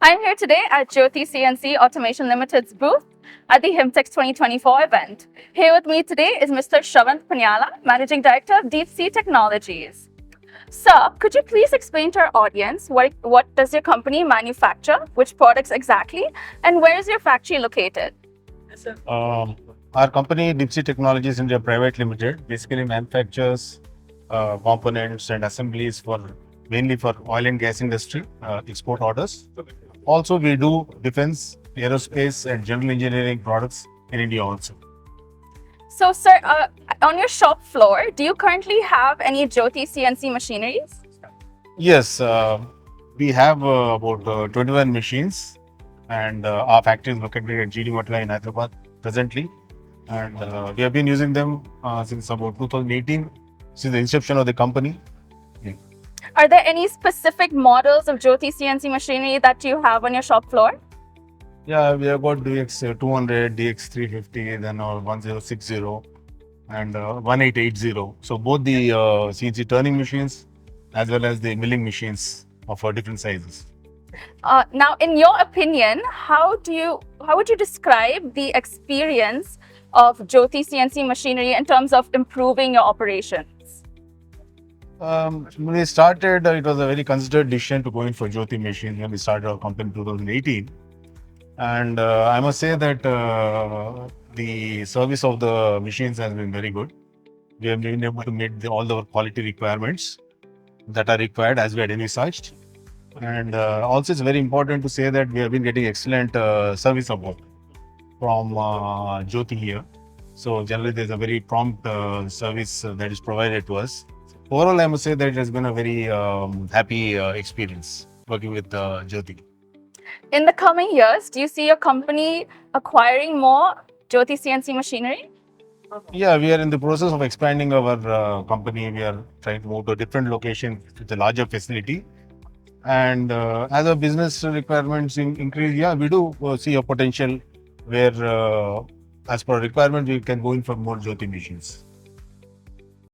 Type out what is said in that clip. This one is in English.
I'm here today at Jyoti CNC Automation Limited's booth at the HIMTEX 2024 event. Here with me today is Mr. Shravanth Panayala, Managing Director of Deepsea Technologies. Sir, could you please explain to our audience what does your company manufacture, which products exactly, and where is your factory located? Our company, Deepsea Technologies India Pvt Ltd, basically manufactures components and assemblies mainly for oil and gas industry export orders. Also, we do defense, aerospace, and general engineering products in India also. So, sir, on your shop floor, do you currently have any Jyoti CNC machineries? Yes, we have about 21 machines, and our factory is located at GD Matla in Hyderabad presently. And we have been using them since about 2018, since the inception of the company. Are there any specific models of Jyoti CNC machinery that you have on your shop floor? Yeah, we have got DX200, DX350, then our 1060 and 1880. So both the CNC turning machines as well as the milling machines of different sizes. Now, in your opinion, how would you describe the experience of Jyoti CNC machinery in terms of improving your operations? When we started, it was a very considered decision to go in for Jyoti machines when we started our company in 2018. And I must say that the service of the machines has been very good. We have been able to meet all the quality requirements that are required as we had envisaged. And also, it's very important to say that we have been getting excellent service support from Jyoti here. So generally, there's a very prompt service that is provided to us. Overall, I must say that it has been a very happy experience working with Jyoti. In the coming years, do you see your company acquiring more Jyoti CNC machinery? Yeah, we are in the process of expanding our company. We are trying to move to a different location with a larger facility. And as our business requirements increase, yeah, we do see a potential where, as per requirement, we can go in for more Jyoti machines.